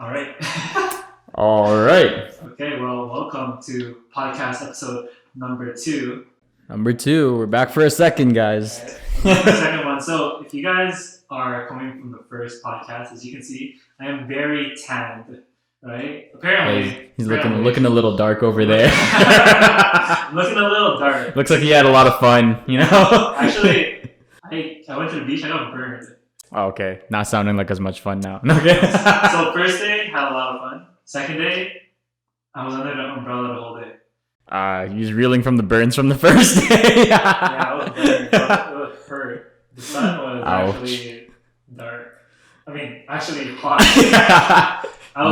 All right. All right. Okay, well, welcome to podcast episode number 2. Number 2. We're back for a second, guys. Right. The second one. So, if you guys are coming from the first podcast, as you can see, I am very tanned, right? Apparently. He's looking a little dark over there. I'm looking a little dark. Looks like he had a lot of fun, you know? Actually, I went to the beach, I got burned. Oh, okay. Not sounding like as much fun now. Okay. So, first day, had a lot of fun. Second day, I was under the umbrella the whole day. He was reeling from the burns from the first day. Yeah, I was burned. It was hurt. The sun was actually dark. I mean, actually hot.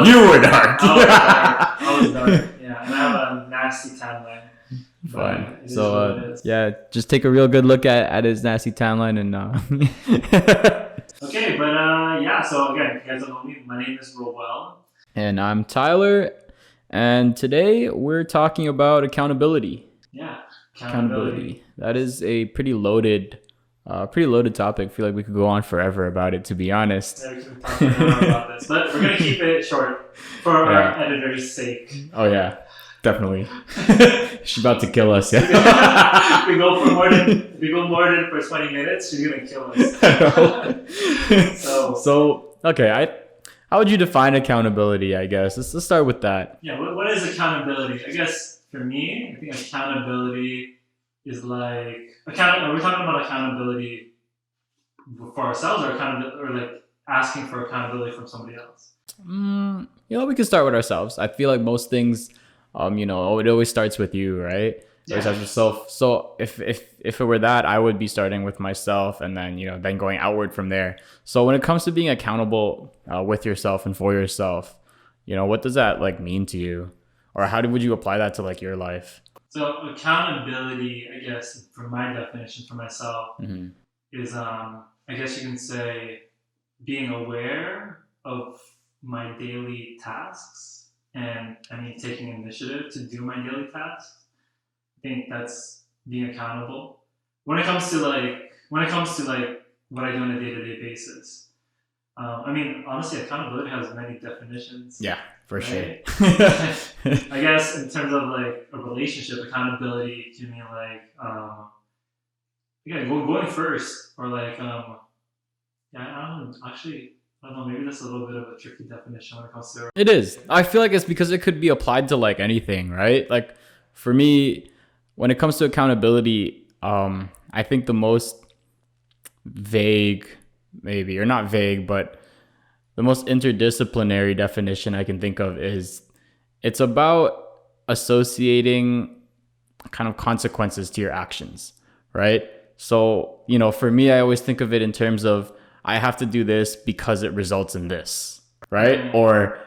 You were dark. I was dark. Yeah, and I have a nasty tan line. Fun. So, just take a real good look at his nasty tan line and. Okay, but so again, if you guys don't know me, my name is Rowell. And I'm Tyler, and today we're talking about accountability. Yeah, accountability. That is a pretty loaded topic. I feel like we could go on forever about it, to be honest. Yeah, we can talk forever about this, but we're gonna keep it short for our editor's sake. Oh yeah, definitely. She's about to kill us. Yeah. If we go more than for 20 minutes, she's gonna kill us. So okay, how would you define accountability? I guess let's start with that. Yeah, what is accountability? I guess for me, I think accountability is like are we talking about accountability for ourselves or like asking for accountability from somebody else? We can start with ourselves. I feel like most things, it always starts with you, right? Yeah. Starts with yourself. So if it were that, I would be starting with myself and then, then going outward from there. So when it comes to being accountable with yourself and for yourself, what does that like mean to you? Or would you apply that to like your life? So accountability, I guess, for my definition for myself, is I guess you can say being aware of my daily tasks and taking initiative to do my daily tasks. I think that's being accountable. When it comes to what I do on a day-to-day basis. Honestly, accountability has many definitions. Yeah, for sure. I guess in terms of like a relationship, accountability can mean going first, or I don't know, maybe that's a little bit of a tricky definition when it comes to it is. I feel like it's because it could be applied to like anything, right? Like for me, when it comes to accountability, I think the most vague, maybe, or not vague, but the most interdisciplinary definition I can think of is it's about associating kind of consequences to your actions, right? So, for me, I always think of it in terms of I have to do this because it results in this, right? Or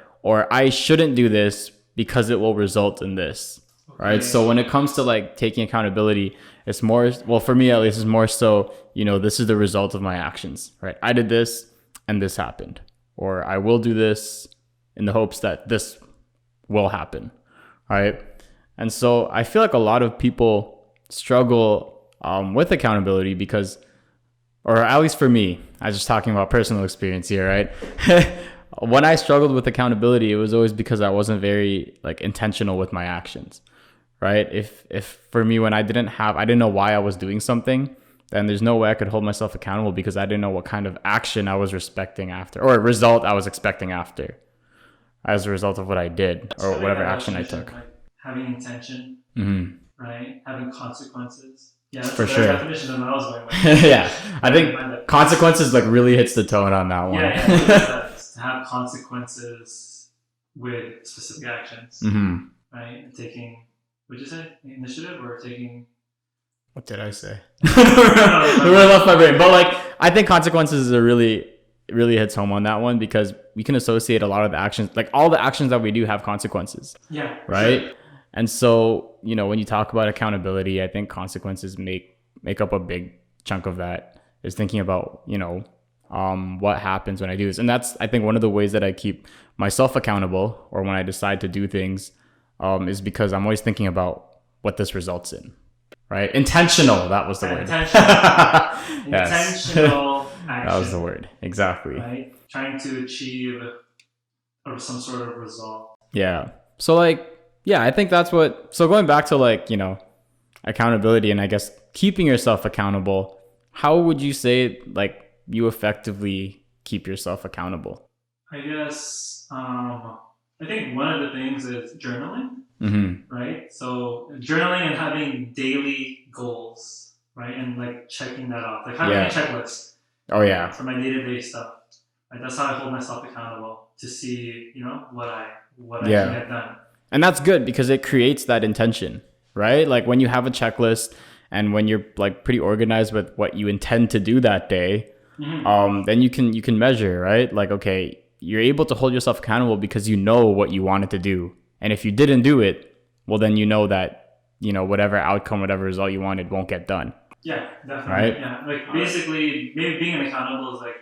I shouldn't do this because it will result in this. Right. So when it comes to like taking accountability, it's more, well, for me at least, it's more so, this is the result of my actions, right? I did this and this happened, or I will do this in the hopes that this will happen. Right. And so I feel like a lot of people struggle with accountability because, or at least for me, I was just talking about personal experience here, right? When I struggled with accountability, it was always because I wasn't very like intentional with my actions. Right? If for me, when I didn't know why I was doing something, then there's no way I could hold myself accountable because I didn't know what kind of action I was expecting after, or result I was expecting after, as a result of what I did or whatever action I took. Like having intention, right? Having consequences. Yeah, that's for a sure. Definition of what I was going with. Yeah, I think consequences like really hits the tone on that one. Yeah, to have consequences with specific actions, right? And taking. Would you say initiative or taking? What did I say? I really left my brain. But like, I think consequences are really hits home on that one because we can associate a lot of the actions, like all the actions that we do have consequences. Yeah. Right. Sure. And so, when you talk about accountability, I think consequences make up a big chunk of that is thinking about, what happens when I do this. And that's, I think, one of the ways that I keep myself accountable or when I decide to do things. Is because I'm always thinking about what this results in, right? Intentional, that was the word. Intentional Yes. Intentional action. That was the word, exactly. Right? Trying to achieve some sort of result. Yeah. So like, yeah, I think that's what, so going back to like, you know, accountability and I guess keeping yourself accountable, how would you say like you effectively keep yourself accountable? I guess, I think one of the things is journaling, right? So journaling and having daily goals, right? And like checking that off, like having a checklist. Oh yeah. For my day-to-day stuff. Right? That's how I hold myself accountable to see, you know, what I can get done. And that's good because it creates that intention, right? Like when you have a checklist and when you're like pretty organized with what you intend to do that day, then you can measure, right? Like, okay, you're able to hold yourself accountable because you know what you wanted to do. And if you didn't do it, well, then you know that, you know, whatever outcome, whatever result you wanted won't get done. Yeah, definitely. Right? Yeah, like basically, maybe being accountable is like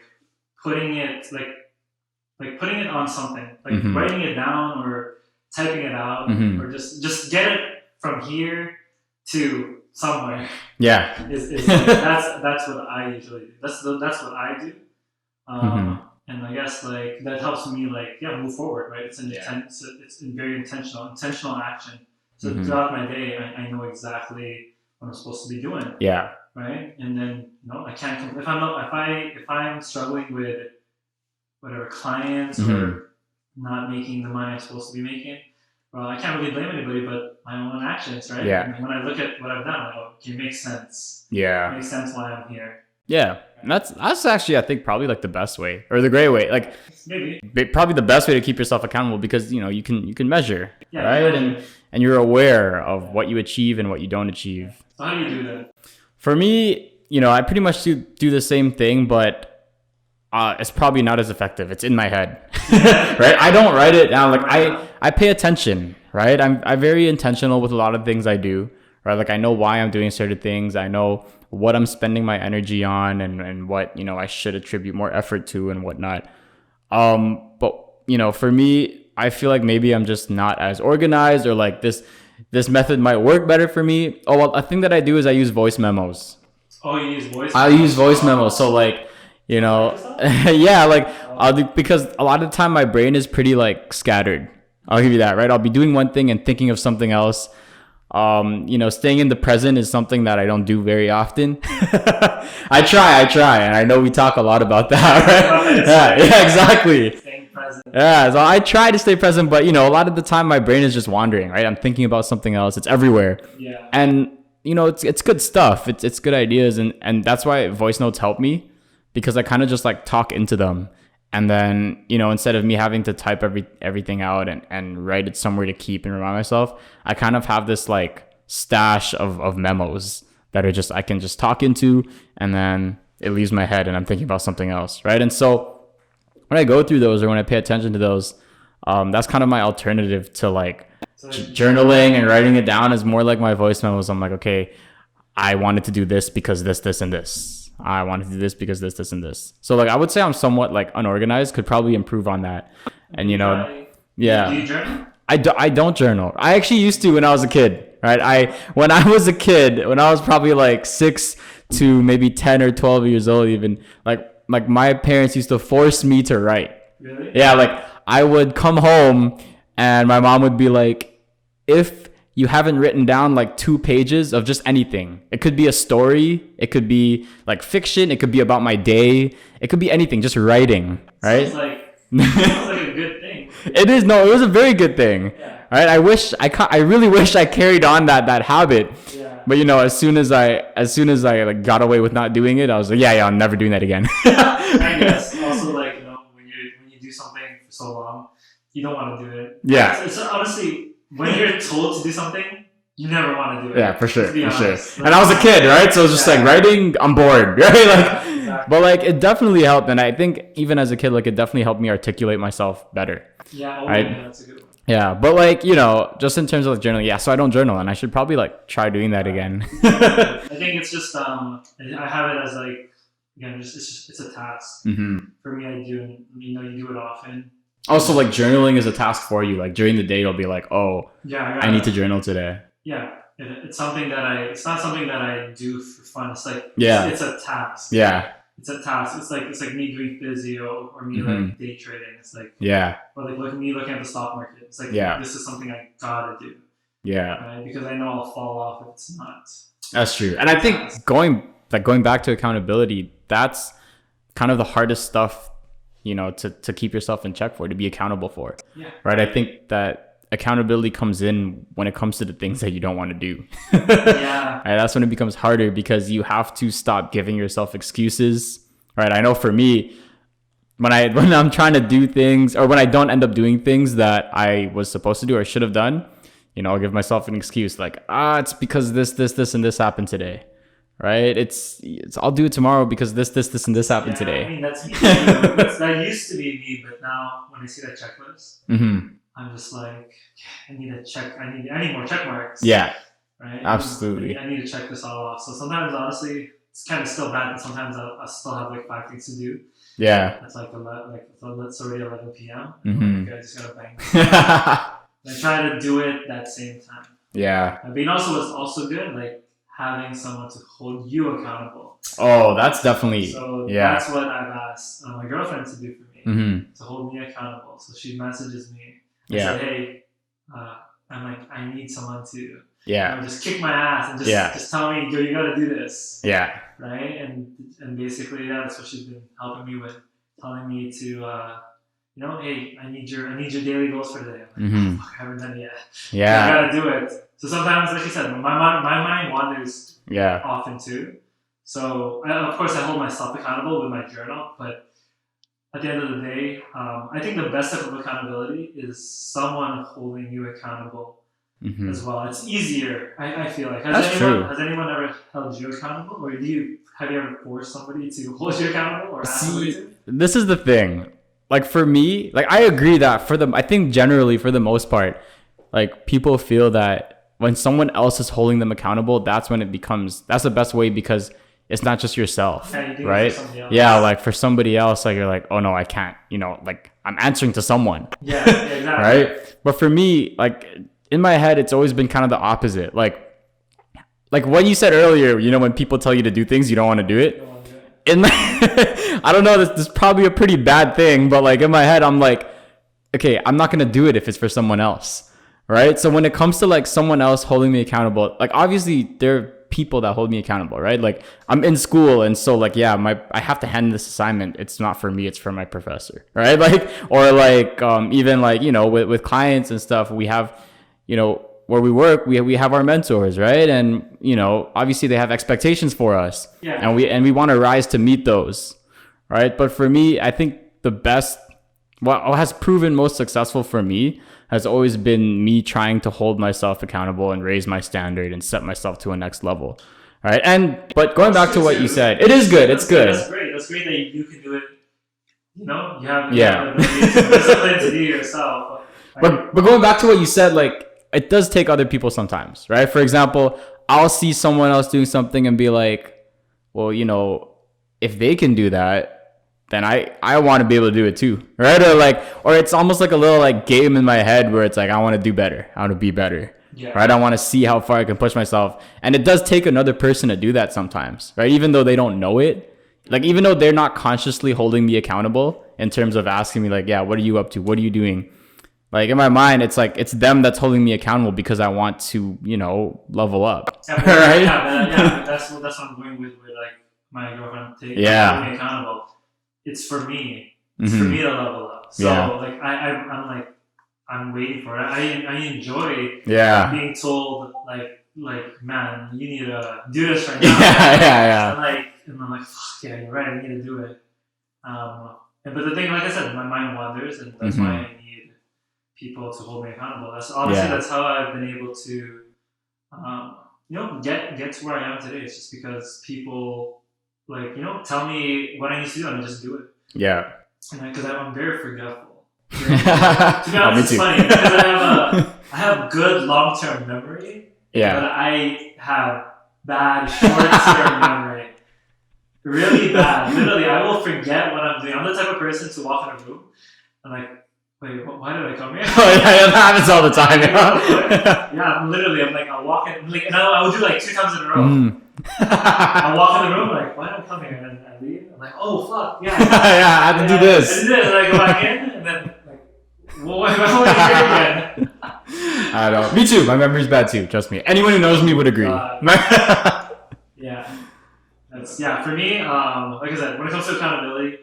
putting it on something, like writing it down or typing it out, or just get it from here to somewhere. Yeah, that's what I usually do. That's what I do, and I guess like that helps me like move forward. Right? It's it's very intentional action. So throughout my day, I know exactly what I'm supposed to be doing. Yeah. Right. And then I can't if I'm struggling with whatever clients or not making the money I'm supposed to be making, well, I can't really blame anybody but my own actions, right? Yeah. And when I look at what I've done, I'm like, okay, it makes sense. Yeah. It makes sense why I'm here. Yeah. And that's actually I think probably like the best way or the great way. Like maybe probably the best way to keep yourself accountable because you can measure. Yeah, right? And you're aware of what you achieve and what you don't achieve. So how do you do that? For me, I pretty much do the same thing, but it's probably not as effective. It's in my head, right? I don't write it down. Like I pay attention, right? I'm very intentional with a lot of things I do, right? Like I know why I'm doing certain things. I know what I'm spending my energy on and what, I should attribute more effort to and whatnot. But, for me, I feel like maybe I'm just not as organized or like this method might work better for me. Oh, well, a thing that I do is I use voice memos. Oh, you use voice memos? I use voice memos. So like, yeah, like I'll do, because a lot of the time my brain is pretty like scattered. I'll give you that, right? I'll be doing one thing and thinking of something else. Staying in the present is something that I don't do very often. I try. And I know we talk a lot about that, right? Yeah, exactly. Yeah, so I try to stay present, but a lot of the time my brain is just wandering, right? I'm thinking about something else. It's everywhere. Yeah. And it's good stuff. It's good ideas, and that's why voice notes help me because I kind of just like talk into them, and then instead of me having to type everything out and write it somewhere to keep and remind myself, I kind of have this like stash of memos that are just I can just talk into, and then it leaves my head and I'm thinking about something else, right? And so when I go through those or when I pay attention to those, that's kind of my alternative to like journaling and writing it down is more like my voice memos. I'm like, okay, I wanted to do this because this, and this. I wanted to do this because this, and this. So like, I would say I'm somewhat like unorganized, could probably improve on that. And yeah. Do you journal? I don't journal. I actually used to when I was a kid, right? When I was probably like 6 to maybe 10 or 12 years old, even like my parents used to force me to write. Really? Yeah, like I would come home and my mom would be like, if you haven't written down like 2 pages of just anything, it could be a story, it could be like fiction, it could be about my day, it could be anything, just writing, right? Sounds like a good thing. It is. No, it was a very good thing. Yeah. Right? I really wish I carried on that habit. Yeah. But as soon as I like got away with not doing it, I was like, yeah, I'm never doing that again. I guess also like when you do something for so long, you don't want to do it. Yeah. It's honestly when you're told to do something, you never want to do it. Yeah, for sure, for sure. Like, and I was a kid, right? So it's just like writing, I'm bored, right? Like, exactly. But like it definitely helped, and I think even as a kid, like it definitely helped me articulate myself better. Yeah. Right? Yeah, that's a good one. Yeah, but like just in terms of like journaling, yeah. So I don't journal, and I should probably like try doing that again. I think it's just I have it as like again, it's a task. For me. I do, you do it often. Also, like journaling is a task for you. Like during the day, you'll be like, oh, yeah, I need to journal today. Yeah, it's something that it's not something that I do for fun. It's like yeah, it's a task. Yeah. it's a task. It's like me doing physio or me like day trading. It's like or like me looking at the stock market. It's like this is something I gotta do. Right? Because I know I'll fall off if it's not. That's true. And I think going back to accountability, that's kind of the hardest stuff, you know, to keep yourself in check for, to be accountable for. Yeah. Right. I think that accountability comes in when it comes to the things that you don't want to do. Yeah. Right? That's when it becomes harder, because you have to stop giving yourself excuses. Right. I know for me, when I'm trying to do things, or when I don't end up doing things that I was supposed to do or should have done, you know, I'll give myself an excuse like, it's because this, and this happened today. Right? It's I'll do it tomorrow because this, and this happened today. I mean, that's me too. That used to be me, but now when I see that checklist, I'm just like, I need to check. I need more check marks. Yeah. Right. Absolutely. I need to check this all off. So sometimes, honestly, it's kind of still bad, but sometimes I still have like 5 things to do. Yeah. It's like it's already 11 p.m. I just gotta bang. I try to do it that same time. Yeah. I mean, also what's also good, like having someone to hold you accountable. Oh, that's definitely. So that's what I've asked my girlfriend to do for me, to hold me accountable. So she messages me. I said, hey, I'm like, I need someone to just kick my ass and just tell me, yo, you got to do this. Yeah. Right. And basically, that's what she's been helping me with, telling me to, you know, hey, I need your daily goals for today. I'm like, fuck, I haven't done it yet. Yeah. I got to do it. So sometimes, like you said, my mind wanders often too. So of course I hold myself accountable with my journal, but at the end of the day, I think the best type of accountability is someone holding you accountable as well. It's easier, I feel like. Has anyone ever held you accountable, or have you ever forced somebody to hold you accountable, or asked somebody to? This is the thing. Like for me, like I agree that I think generally for the most part, like people feel that when someone else is holding them accountable, that's when that's the best way, because it's not just yourself, right? Yeah, like for somebody else, like you're like, oh no, I can't, you know, like I'm answering to someone. Yeah, exactly. Right? But for me, like in my head, it's always been kind of the opposite. Like when you said earlier, you know, when people tell you to do things, you don't want to do it. I don't know, this is probably a pretty bad thing, but like in my head, I'm like, okay, I'm not going to do it if it's for someone else. Right. So when it comes to like someone else holding me accountable, like obviously there are people that hold me accountable, right? Like I'm in school, and so like, I have to hand this assignment. It's not for me, it's for my professor. Right. Like, or like, even like, you know, with clients and stuff, we have, you know, where we work, we have our mentors, right? And, you know, obviously they have expectations for us, and we want to rise to meet those. Right. But for me, I think the best, what has proven most successful for me has always been me trying to hold myself accountable and raise my standard and set myself to a next level. All right. But going back to what you said, it is good. It's good. That's great. That's great that you can do it. You know, you have the ability to discipline to do yourself. But going back to what you said, like it does take other people sometimes, right? For example, I'll see someone else doing something and be like, well, you know, if they can do that, then I want to be able to do it too, right? Or it's almost like a little like game in my head where it's like, I want to do better. I want to be better, right? I want to see how far I can push myself. And it does take another person to do that sometimes, right? Even though they don't know it, like even though they're not consciously holding me accountable in terms of asking me like, what are you up to? What are you doing? Like in my mind, it's like, it's them that's holding me accountable because I want to, you know, level up, right? That's what I'm going with like my girlfriend holding me accountable. It's for me. It's for me to level up. So like I'm like, I'm waiting for it. I enjoy being told like man, you need to do this right now. And I'm like fuck yeah, you're right. I need to do it. But the thing, like I said, my mind wanders, and that's why I need people to hold me accountable. That's honestly that's how I've been able to, you know, get to where I am today. It's just because people, like, you know, tell me what I need to do and I just do it. Yeah. And because I'm very forgetful. To be honest, it's funny because I have good long-term memory, but I have bad short-term memory. Really bad. Literally, I will forget what I'm doing. I'm the type of person to walk in a room and like wait, why did I come here? Oh yeah, that happens all the time. Yeah, literally, I'm like, I'll walk in, like, and I'll do like 2 times in a row. I'll walk in the room, like, why don't I come here? And I leave. I'm like, oh fuck, yeah. Yeah, I have to do this. I did this, and I go back in, and then like, well, why am I here again? I don't. Me too. My memory's bad too. Trust me. Anyone who knows me would agree. Yeah, that's for me. Like I said, when it comes to accountability,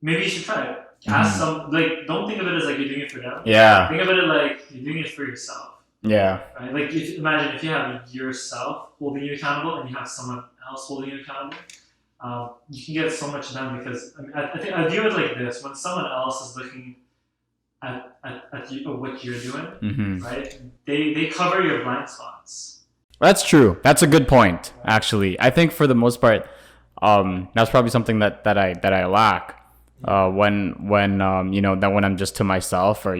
maybe you should try it. Ask some, like, don't think of it as like you're doing it for them. Yeah. Think of it like you're doing it for yourself. Yeah. Right. Like, imagine if you have yourself holding you accountable and you have someone else holding you accountable. You can get so much done because I think I view it like this: when someone else is looking at what you're doing, right? They cover your blind spots. That's true. That's a good point, actually. I think for the most part, that's probably something that I lack. When I'm just to myself, or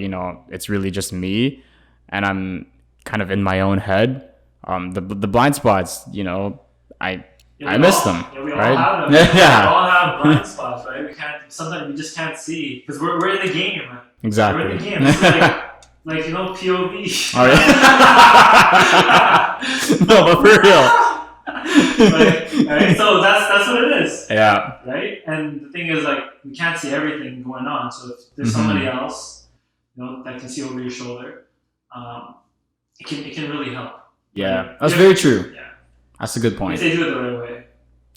it's really just me, and I'm kind of in my own head. The blind spots, I miss them, we right? all have them. We all have blind spots, right? Sometimes we just can't see because we're in the game. Right? Exactly. We're in the game. It's like POV. Oh, yeah. No, but for real. Right? So that's what it is. Yeah. Right? And the thing is, like, we can't see everything going on. So if there's somebody else, that can see over your shoulder, it can really help. Yeah, right? that's very true. Yeah. That's a good point. If they do it the right way.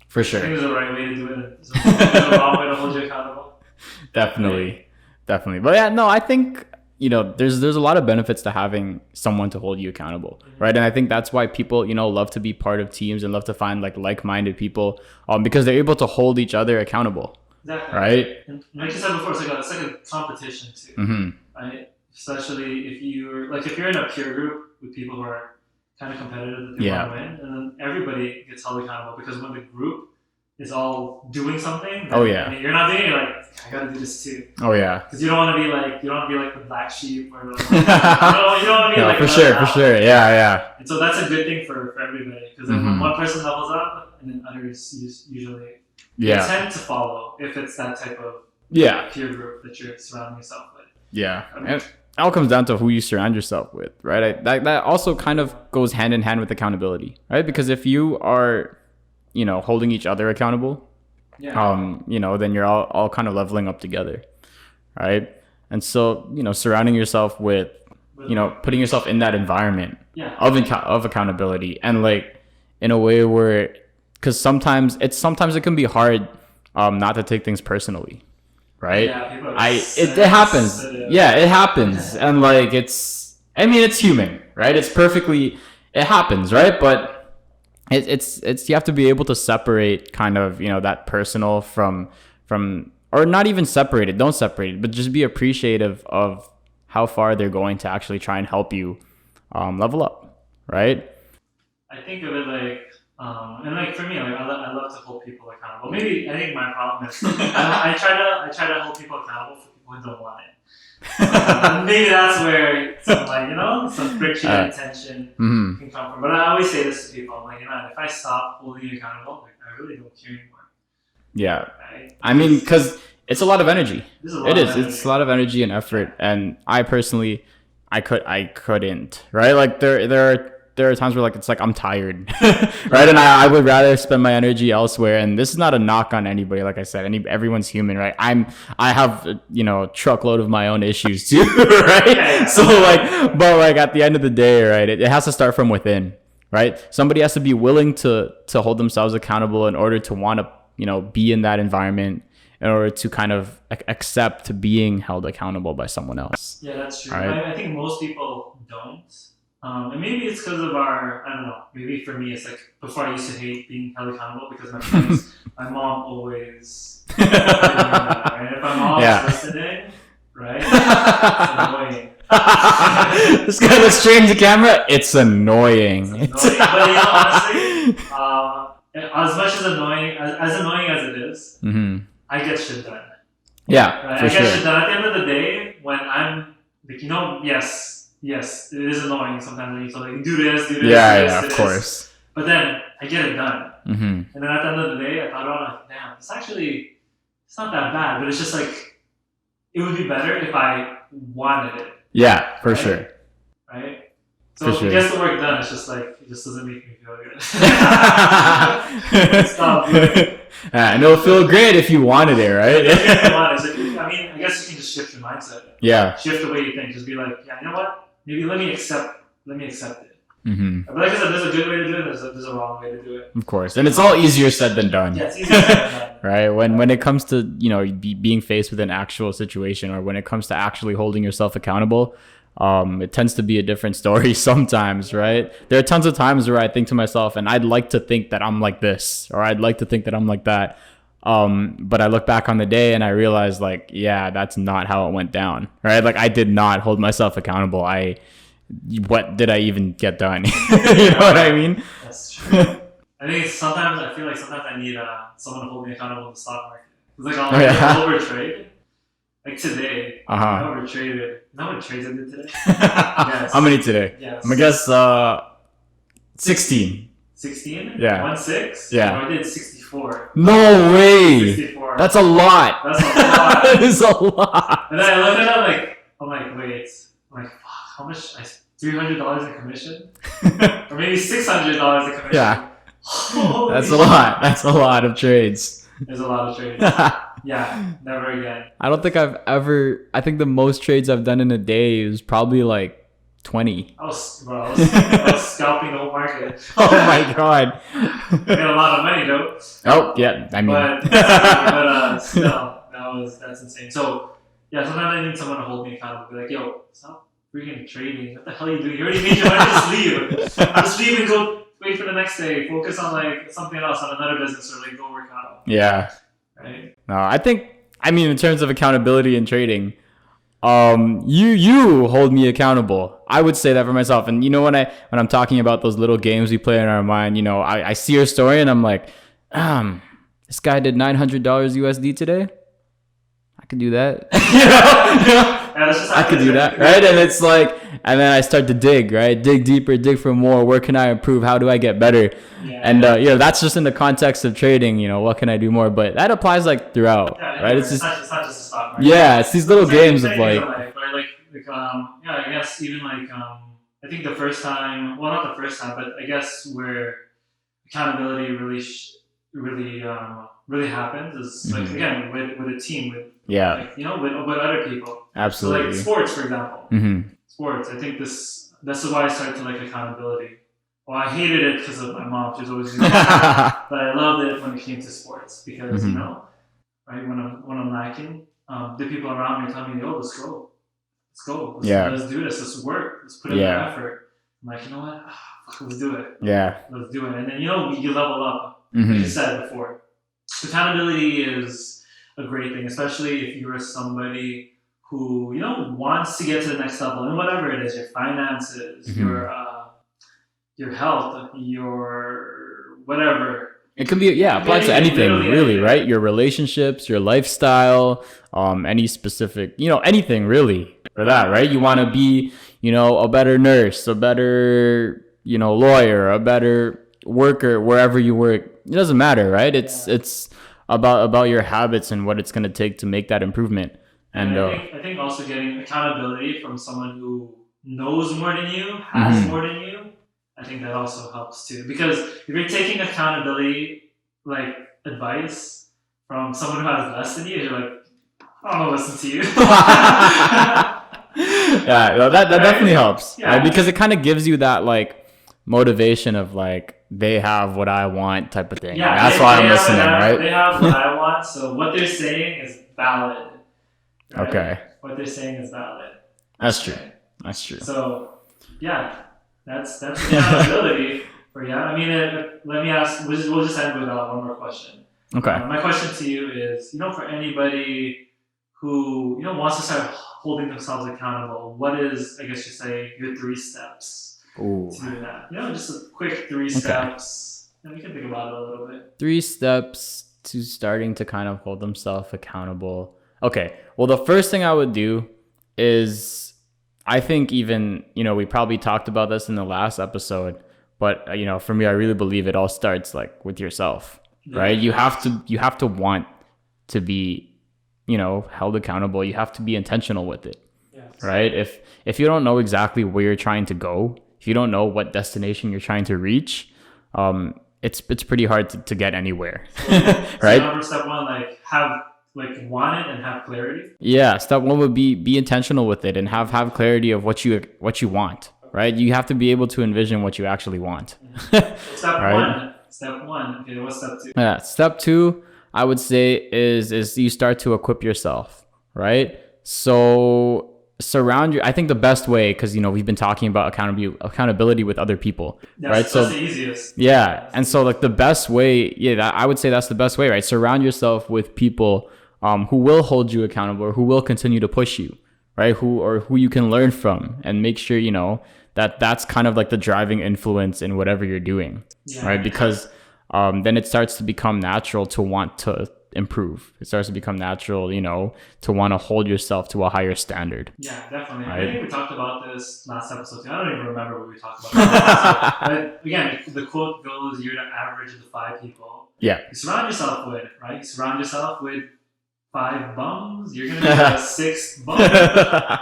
For sure. I think there's a right way to do it. There's a wrong way to hold you accountable. Definitely. But yeah, no, I think, there's a lot of benefits to having someone to hold you accountable, right? And I think that's why people, love to be part of teams and love to find like-minded people, because they're able to hold each other accountable. Exactly. Right? And like you said before, it's like a competition too, right? Especially if you're in a peer group with people who are kind of competitive, that they want to win, and then everybody gets held accountable because when the group is all doing something, you're not doing it, like, I gotta do this too. Oh yeah. Because you don't want to be like the black sheep, or you don't want to be like for sure, yeah. And so that's a good thing for everybody, because when one person levels up, and then others usually tend to follow if it's that type of peer group that you're surrounding yourself with. Yeah. And it all comes down to who you surround yourself with, right? That also kind of goes hand in hand with accountability, right? Because if you are, holding each other accountable, then you're all kind of leveling up together, right? And so, surrounding yourself with, putting yourself in that environment of accountability, and like in a way where, because sometimes it can be hard not to take things personally. Right? It happens. Yeah, it happens. And like, it's human, right? It happens, right? But it's you have to be able to separate kind of, that personal from, or not even separate it, don't separate it, but just be appreciative of how far they're going to actually try and help you level up, right? I think of it like, and like for me, like I love to hold people accountable. Maybe I think my problem is I try to hold people accountable for people who don't want it. Maybe that's where some friction and tension can come from. But I always say this to people: I'm like, if I stop holding you accountable, like, I really don't care anymore. Yeah, right? I mean, because it's a lot of energy. It's a lot of energy and effort, and I personally, I couldn't. Right, like there are times where like it's like I'm tired, right? And I would rather spend my energy elsewhere. And this is not a knock on anybody, like I said. Everyone's human, right? I have truckload of my own issues too, right? Yeah. So but at the end of the day, right? It has to start from within, right? Somebody has to be willing to hold themselves accountable in order to want to be in that environment, in order to kind of accept being held accountable by someone else. Yeah, that's true. Right? I think most people don't. And maybe it's because of I don't know, maybe for me it's like, before I used to hate being held accountable because my mom always, right? If my mom's listening, right, it's annoying. This guy looks straight into camera, it's annoying. But honestly, as much as annoying as it is, I get shit done. Yeah, right? for I get sure. shit done. At the end of the day, when I'm like, yes, it is annoying sometimes when you tell like, do this, of course. But then I get it done. And then at the end of the day, I thought, damn, it's not that bad. But it's just like, it would be better if I wanted it. Yeah, for right? sure. Right? So For if sure. it gets the work done, it's just like, it just doesn't make me feel good. Stop doing it. And it'll feel great if you wanted it, right? I mean, I guess you can just shift your mindset. Yeah. Shift the way you think. Just be like, yeah, you know what? Maybe let me accept it. Mm-hmm. But like I said, there's a good way to do it. There's a wrong way to do it. Of course, and it's all easier said than done. Yeah, it's easier said than done. Right? When it comes to being faced with an actual situation, or when it comes to actually holding yourself accountable, it tends to be a different story sometimes, right? There are tons of times where I think to myself, and I'd like to think that I'm like this, or I'd like to think that I'm like that. But I look back on the day and I realize, like, yeah, that's not how it went down, right? Like, I did not hold myself accountable. What did I even get done? You know what I mean? That's true. I feel like sometimes I need someone to hold me accountable in the stock market. It's like I'll overtrade. Like today, I overtraded. You know how many trades I did today? Yes. How many today? Yes. I'm gonna guess 16. 16? Yeah. 1-6? Yeah. No, I did 64. No way! 64. That's a lot. That's a lot. That is a lot. And then I looked at it I'm like, wait. I'm like, fuck, how much? $300 in commission? Or maybe $600 in commission? Yeah. Holy That's a shit. lot. That's a lot of trades. There's a lot of trades. Yeah, never again. I don't think I think the most trades I've done in a day is probably like 20. I was scalping the whole market. Oh my god. I made a lot of money though. Oh yeah, I mean. But still, that's insane. So yeah, sometimes I need someone to hold me accountable. Be like, yo, stop freaking trading. What the hell are you doing? You already made your money. Just leave. Just leave and go wait for the next day. Focus on like something else, on another business, or like go work out. Yeah. Right. No, I mean in terms of accountability and trading, you hold me accountable. I would say that for myself. And when I'm talking about those little games we play in our mind, I see your story and I'm like, this guy did $900 USD today. I could do that. I could do that, right? And it's like, and then I start to dig deeper, dig for more. Where can I improve? How do I get better? And that's just in the context of trading. What can I do more? But that applies like throughout, right? It's not just a stock market. Yeah, it's these little games of like, I guess even like I think the first time, well, not the first time, but I guess where accountability really happens is like again with a team, with with other people. Absolutely. So like sports, for example. Sports. I think this is why I started to like accountability. Well, I hated it because of my mom. She was always doing that. But I loved it when it came to sports because right when I'm lacking, the people around me tell me, "Yo, let's go. Let's do this. Let's work. Let's put in the effort." I'm like, you know what? Let's do it. Yeah. Let's do it. And then you level up. Like you said before, accountability is a great thing, especially if you're somebody who wants to get to the next level in whatever it is, your finances, your health, your whatever. It can be applied to anything really, right? Your relationships, your lifestyle, any specific, anything really for that, right? You want to be, a better nurse, a better, lawyer, a better worker, wherever you work. It doesn't matter, right? It's about your habits and what it's going to take to make that improvement. And I think also getting accountability from someone who knows more than you, has more than you, I think that also helps too. Because if you're taking accountability, like advice from someone who has less than you, you're like, I don't want to listen to you. That definitely helps, right? Because it kind of gives you that like motivation of like, they have what I want type of thing. Yeah, that's why I'm listening, right? They have what I want, so what they're saying is valid. Right? Okay. What they're saying is valid. That's true. That's true. So, yeah, that's accountability. I mean, let me ask. We'll just end with one more question. Okay. My question to you is, for anybody who wants to start holding themselves accountable, what is, I guess you say, your 3 steps? Ooh. To do that. Just a quick 3 steps. And we can think about it a little bit. 3 steps to starting to kind of hold themselves accountable. Okay. Well, the first thing I would do is, I think even, we probably talked about this in the last episode, but for me, I really believe it all starts like with yourself, right? You have to want to be, held accountable, you have to be intentional with it. Yes. Right? If you don't know exactly where you're trying to go, if you don't know what destination you're trying to reach, it's pretty hard to get anywhere. Right? So number step one, want it and have clarity. Yeah, step one would be intentional with it and have clarity of what you want. Right? You have to be able to envision what you actually want. Step right? Step one. Okay, what's step two? Yeah, step two, I would say is you start to equip yourself, right? So I think the best way, because we've been talking about accountability with other people, right? So that's the easiest. Yeah, and so the best way, I would say that's the best way, right? Surround yourself with people who will hold you accountable, or who will continue to push you, right? Who you can learn from, and make sure that's kind of like the driving influence in whatever you're doing, right? Because then it starts to become natural to want to improve. It starts to become natural, to want to hold yourself to a higher standard. Yeah, definitely. Right? I think we talked about this last episode too. I don't even remember what we talked about. But again, the quote goes, you're the average of the 5 people. Yeah. You surround yourself with, right? You surround yourself with 5 bums, you're going to be the 6th bum.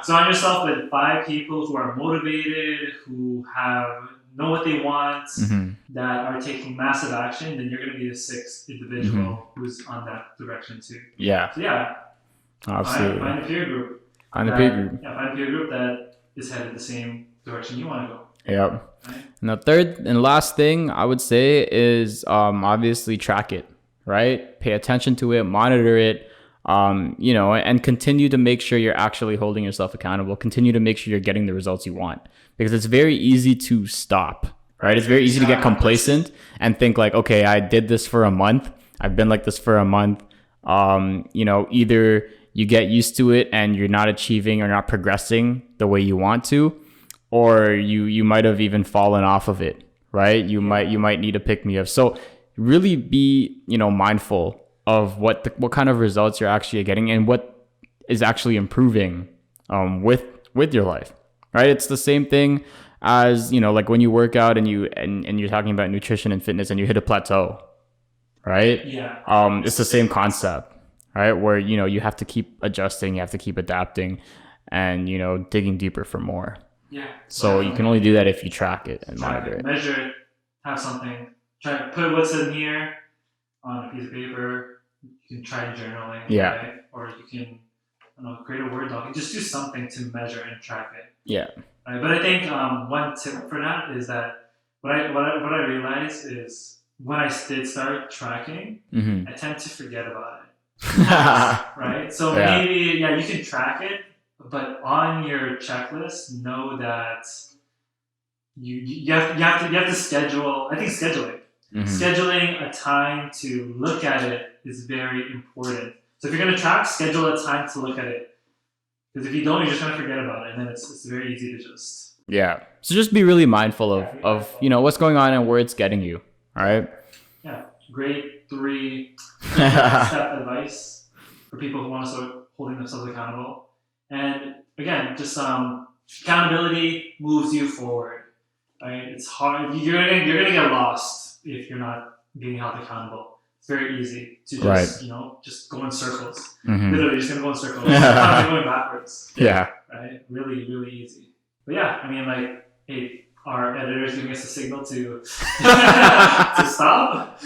Surround yourself with 5 people who are motivated, who know what they want, that are taking massive action, then you're going to be the 6th individual who's on that direction too. Yeah. So yeah, absolutely. Find a peer group. Find a peer group that is headed the same direction you want to go. Yep. Right? And the third and last thing I would say is obviously track it, right? Pay attention to it, monitor it, and continue to make sure you're actually holding yourself accountable. Continue to make sure you're getting the results you want, because it's very easy to stop, right? It's very easy to get complacent and think like, okay, I did this for a month. I've been like this for a month. Either you get used to it and you're not achieving or not progressing the way you want to, or you might have even fallen off of it, right? You might need to pick me up. So really be, mindful of what kind of results you're actually getting and what is actually improving with your life, right? It's the same thing as like when you work out and you're talking about nutrition and fitness and you hit a plateau, right? Yeah. It's the same concept, right? Where you have to keep adjusting, you have to keep adapting, and digging deeper for more. Yeah. So you can only do that if you track it and monitor it. Measure it. Have something. Try to put what's in here on a piece of paper. You can try journaling. Yeah. Right? Or you can, create a Word doc. Just do something to measure and track it. Yeah. Right? But I think one tip for that is that what I realized is when I did start tracking, I tend to forget about it. Right? So maybe you can track it, but on your checklist, know that you have to schedule. I think scheduling. Scheduling a time to look at it is very important. So if you're going to track, schedule a time to look at it. Because if you don't, you're just going to forget about it, and then it's very easy to just... Yeah. So just be really mindful of what's going on and where it's getting you. All right? Yeah. Great 3-step advice for people who want to start holding themselves accountable. And again, just accountability moves you forward. Right? It's hard. You're gonna get lost if you're not being held accountable. It's very easy to just just go in circles. Literally, just gonna go in circles. You're going backwards. Yeah. Right. Really, really easy. But yeah, I mean, hey, our editor's giving us a signal to to stop.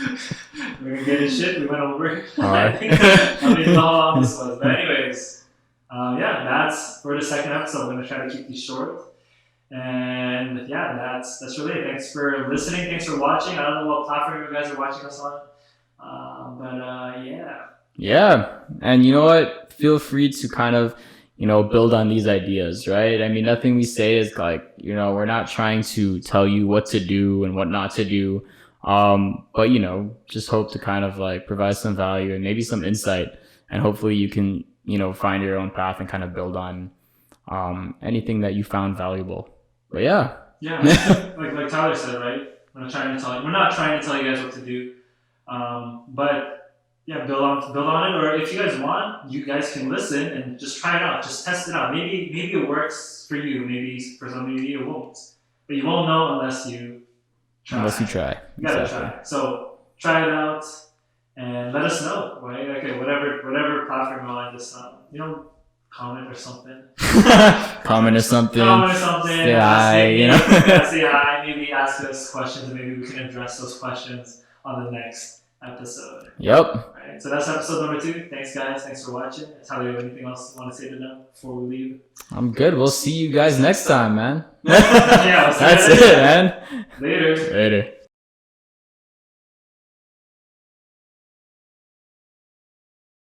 We're gonna get his shit. We went over. All right. I don't even know how long this was, but anyways. That's for the second episode. I'm gonna try to keep these short, and that's really it. Thanks for listening. Thanks for watching. I don't know what platform you guys are watching us on, Yeah, and you know what? Feel free to kind of build on these ideas, right? I mean, nothing we say is we're not trying to tell you what to do and what not to do, but just hope to kind of provide some value and maybe some insight, and hopefully you can find your own path and kind of build on anything that you found valuable. But yeah, like Tyler said, right? We're not trying to tell you guys what to do, but build on it. Or if you guys want, you guys can listen and just try it out, just test it out. Maybe it works for you, maybe for somebody it won't, but you won't know unless you try. You try. You gotta try. So try it out. And let us know, right? Okay, whatever platform you're on, just comment or something. Comment or something. Say hi, say hi. Maybe ask us questions, and maybe we can address those questions on the next episode. Yep. Right. So that's episode number 2. Thanks, guys. Thanks for watching. Tyler, you have anything else you want to say to them before we leave? I'm good. We'll see you guys next time, man. Yeah, That's it, man. Later. Later.